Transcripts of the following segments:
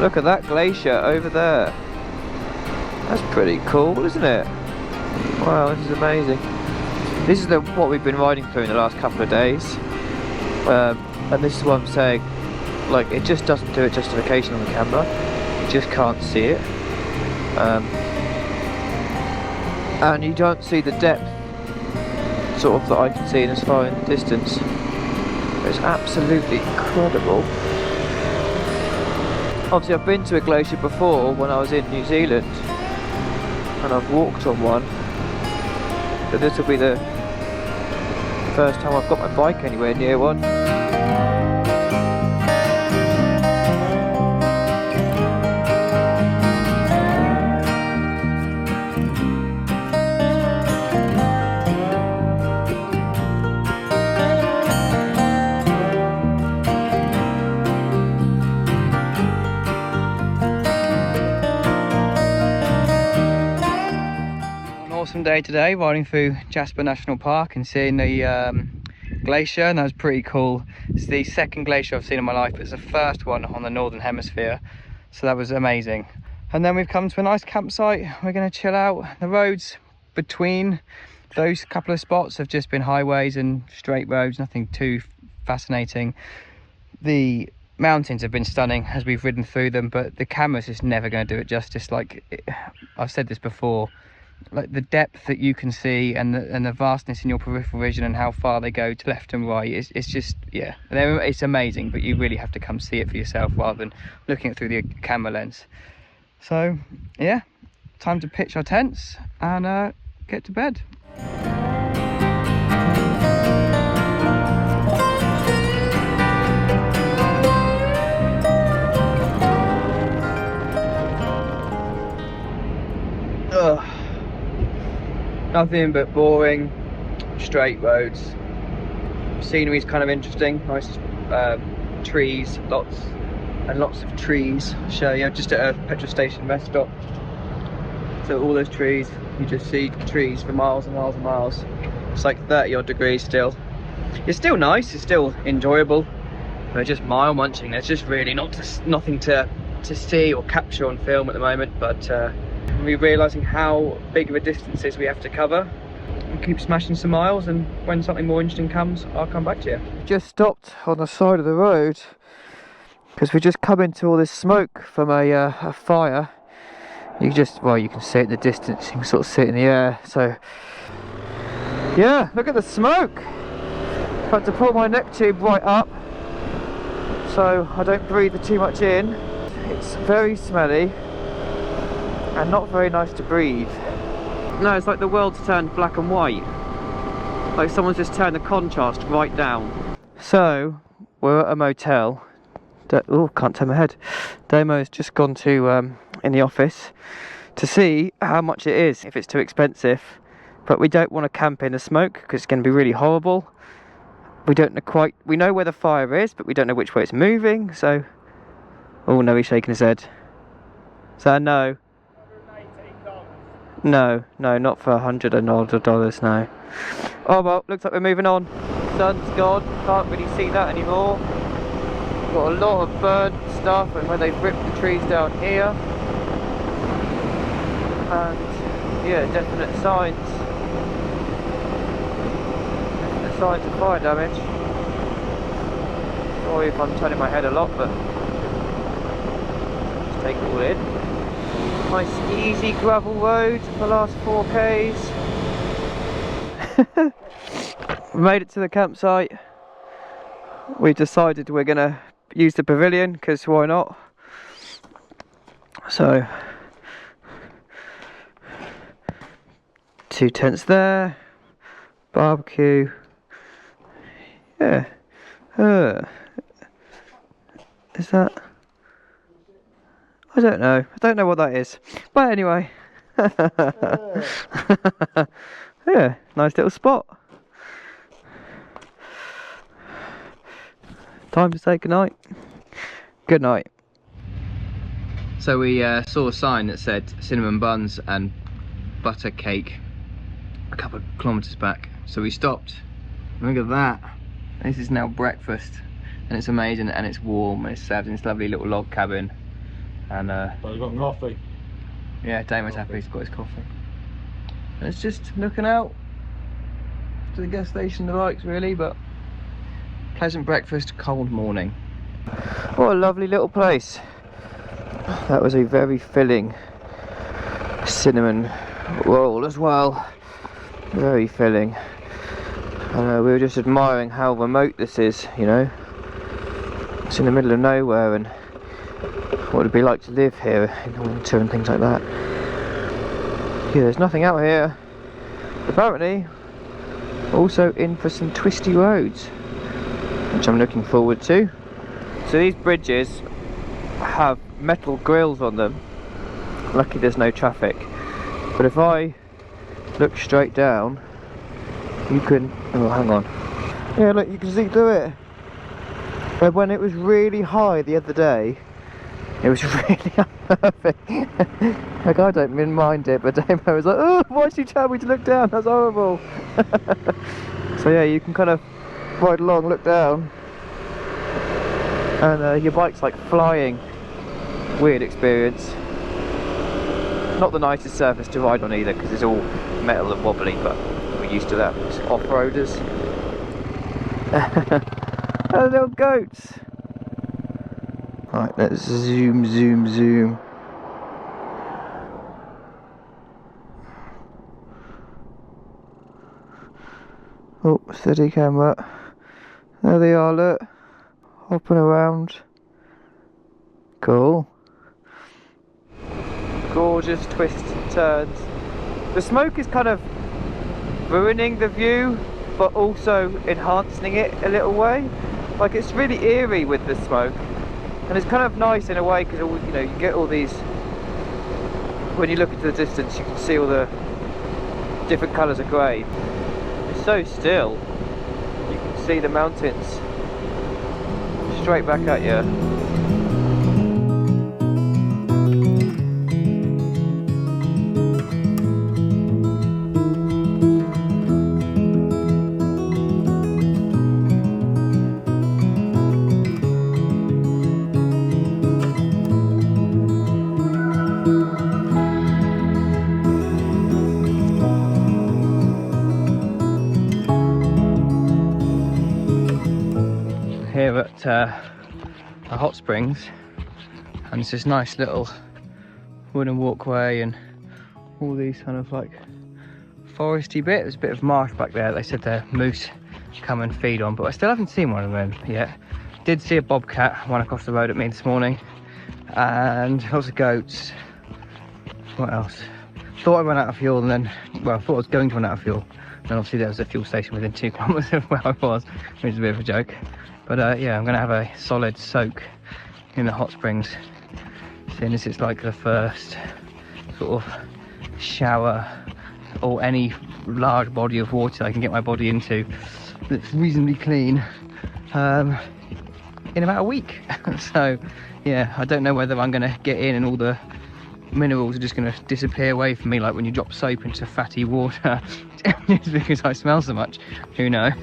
Look at that glacier over there. That's pretty cool, isn't it? Wow, this is amazing. This is what we've been riding through in the last couple of days. And this is what I'm saying. Like, it just doesn't do it justification on the camera. You just can't see it. And you don't see the depth sort of that I can see in as far in the distance. It's absolutely incredible. Obviously I've been to a glacier before when I was in New Zealand and I've walked on one, but this will be the first time I've got my bike anywhere near one. Awesome day today, riding through Jasper National Park and seeing the glacier, and that was pretty cool. It's the second glacier I've seen in my life, but it's the first one on the northern hemisphere, so that was amazing. And then we've come to a nice campsite. We're going to chill out. The roads between those couple of spots have just been highways and straight roads, nothing too fascinating. The mountains have been stunning as we've ridden through them, but the camera's just never going to do it justice. I've said this before, like the depth that you can see and the vastness in your peripheral vision and how far they go to left and right, it's just, yeah, it's amazing, but you really have to come see it for yourself rather than looking at it through the camera lens. So yeah, time to pitch our tents and get to bed. Ugh. Nothing but boring, straight roads. Scenery's kind of interesting, nice trees, lots and lots of trees. Show you just at a petrol station rest stop. So all those trees, you just see trees for miles and miles and miles. It's like 30 odd degrees still. It's still nice, it's still enjoyable, but just mile munching. There's just really nothing to see or capture on film at the moment, but we're realising how big of a distances we have to cover and keep smashing some miles, and when something more interesting comes, I'll come back to you. Just stopped on the side of the road because we just come into all this smoke from a fire. You can see it in the distance, you can sort of see it in the air. So yeah, look at the smoke. I've had to pull my neck tube right up so I don't breathe too much in. It's very smelly and not very nice to breathe. No, it's like the world's turned black and white. Like someone's just turned the contrast right down. So, we're at a motel. Oh, can't turn my head. Damo's just gone to, in the office, to see how much it is, if it's too expensive. But we don't want to camp in the smoke, because it's going to be really horrible. We know where the fire is, but we don't know which way it's moving, so... Oh no, he's shaking his head. So no. No, not for $100 no. Oh well, looks like we're moving on. Sun's gone, can't really see that anymore. Got a lot of burnt stuff and where they've ripped the trees down here. And yeah, definite signs of fire damage. Sorry if I'm turning my head a lot, but just take it all in. Nice easy gravel road for the last 4Ks. We made it to the campsite. We decided we're gonna use the pavilion because why not? So 2 tents there, barbecue. Yeah. Is that? I don't know what that is, but anyway. Yeah, nice little spot. Time to say goodnight. Good night. So we saw a sign that said cinnamon buns and butter cake a couple of kilometres back, so we stopped. Look at that. This is now breakfast and it's amazing and it's warm and it's served in this lovely little log cabin. And But I've got coffee. yeah, Damian's happy he's got his coffee. And it's just looking out to the gas station, the bikes really, but pleasant breakfast, cold morning. What a lovely little place. That was a very filling cinnamon roll as well. Very filling. And we were just admiring how remote this is, you know. It's in the middle of nowhere, and what it'd be like to live here in the winter and things like that. Yeah, there's nothing out here. Apparently, also in for some twisty roads, which I'm looking forward to. So these bridges have metal grills on them. Lucky there's no traffic. But if I look straight down, you can, oh hang on. Yeah, look, you can see through it. But when it was really high the other day, it was really unnerving. Like, I don't mind it, but Damo was like, oh, why did you tell me to look down? That's horrible. So yeah, you can kind of ride along, look down, and your bike's like flying. Weird experience. Not the nicest surface to ride on either, because it's all metal and wobbly, but we're used to that. It's off-roaders. Oh, little goats. Right, let's zoom, zoom, zoom. Oh, steady camera. There they are, look. Hopping around. Cool. Gorgeous twists and turns. The smoke is kind of ruining the view, but also enhancing it a little way. Like, it's really eerie with the smoke, and it's kind of nice in a way, because, you know, you get all these, when you look into the distance you can see all the different colours of grey. It's so still. You can see the mountains straight back at you. Here at the hot springs, and it's this nice little wooden walkway and all these kind of like foresty bit. There's a bit of marsh back there. They said the moose come and feed on, but I still haven't seen one of them yet. Did see a bobcat run across the road at me this morning, and lots of goats. What else? Thought I ran out of fuel, and then, well, I thought I was going to run out of fuel, and obviously there was a fuel station within 2 kilometres of where I was, which is a bit of a joke. But yeah, I'm going to have a solid soak in the hot springs, seeing as it's like the first sort of shower or any large body of water I can get my body into that's reasonably clean in about a week. So yeah, I don't know whether I'm going to get in and all the minerals are just going to disappear away from me, like when you drop soap into fatty water just because I smell so much. Who knows?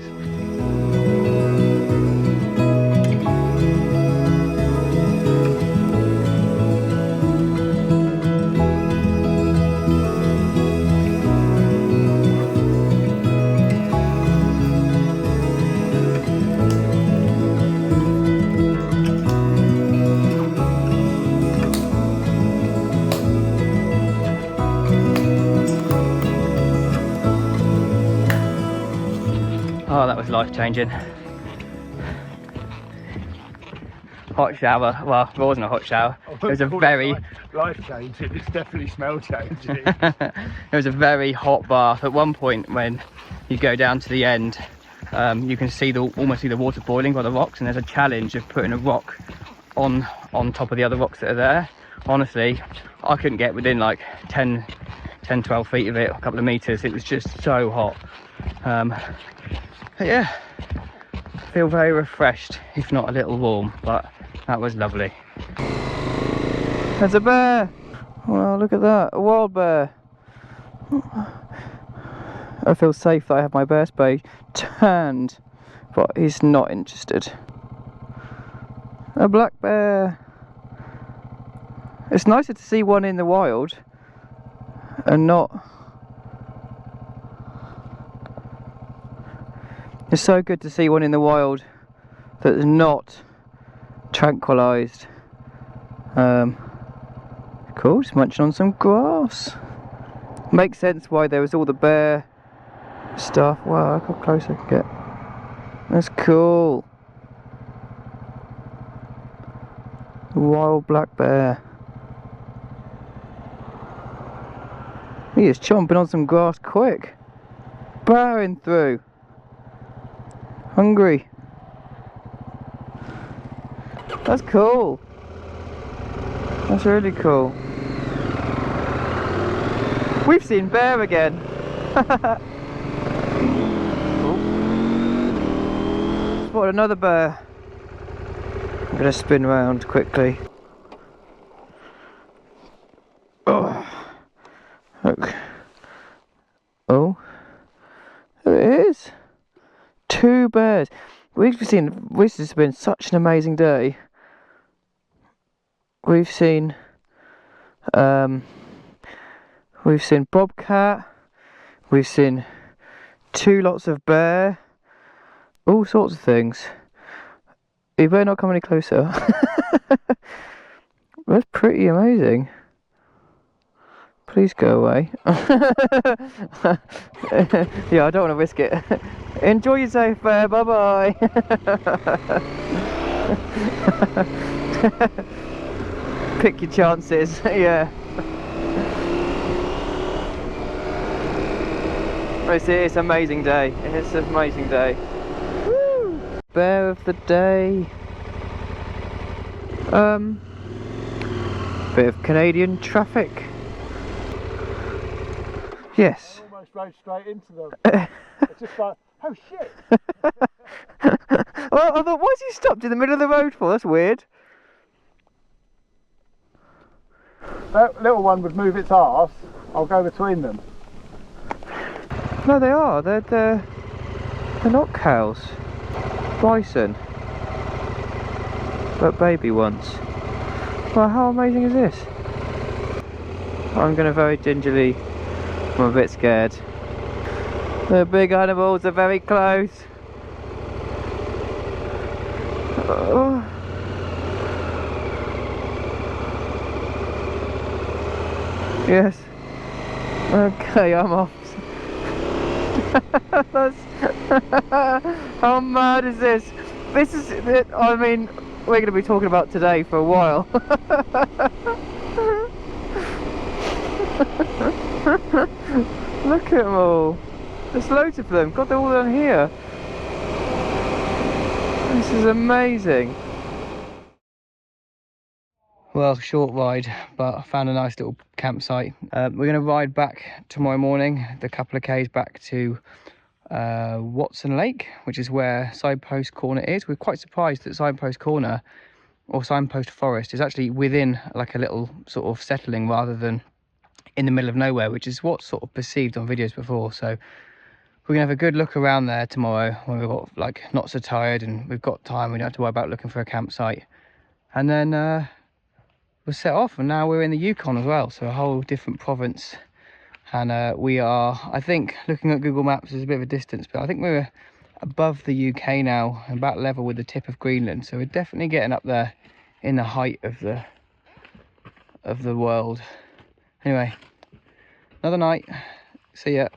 Oh, that was life-changing. Hot shower. Well, it wasn't a hot shower. It was a very... life-changing. It's definitely smell-changing. It was a very hot bath. At one point, when you go down to the end, you can see almost see the water boiling by the rocks, and there's a challenge of putting a rock on top of the other rocks that are there. Honestly, I couldn't get within like 10-12 feet of it, a couple of meters. It was just so hot. But yeah, feel very refreshed, if not a little warm, but that was lovely. There's a bear! Wow, look at that, a wild bear. I feel safe that I have my bear spray turned, but he's not interested. A black bear. It's nicer to see one in the wild and not. It's so good to see one in the wild that's not tranquilised. Cool, just munching on some grass. Makes sense why there was all the bear stuff. Wow, look how close I can get. That's cool. Wild black bear. He is chomping on some grass quick. Burrowing through. Hungry. That's cool. That's really cool. We've seen bear again. Spotted another bear. I'm gonna spin round quickly. Oh, look. Oh, there it is. 2 bears. This has been such an amazing day. We've seen bobcat. We've seen 2 lots of bear. All sorts of things. You better not come any closer. That's pretty amazing. Please go away. Yeah, I don't want to risk it. Enjoy your safe bear. Bye bye. Pick your chances. Yeah. It's an amazing day. It's an amazing day. Woo! Bear of the day. Bit of Canadian traffic. Yes. I almost rode straight into them. It's just like, oh shit! Well, I thought, why's he stopped in the middle of the road for? That's weird. That little one would move its arse. I'll go between them. No, they are. They're not cows. Bison. But baby ones. Well, how amazing is this? I'm going to very gingerly. I'm a bit scared. The big animals are very close. Oh. Yes. Okay, I'm off. How mad is this? This is it. I mean, we're going to be talking about today for a while. Look at them all. There's loads of them. God, they're all down here. This is amazing. Well, short ride, but I found a nice little campsite. We're going to ride back tomorrow morning, the couple of k's back to Watson Lake, which is where Signpost Corner is. We're quite surprised that Signpost Corner, or Signpost Forest, is actually within like a little sort of settling rather than in the middle of nowhere, which is what's sort of perceived on videos before. So we're gonna have a good look around there tomorrow when we've got like not so tired and we've got time. We don't have to worry about looking for a campsite, and then we'll set off. And now we're in the Yukon as well, so a whole different province. And we are, I think, looking at Google Maps, there's a bit of a distance, but I think we're above the UK now, about level with the tip of Greenland. So we're definitely getting up there in the height of the world. Anyway, another night. See ya.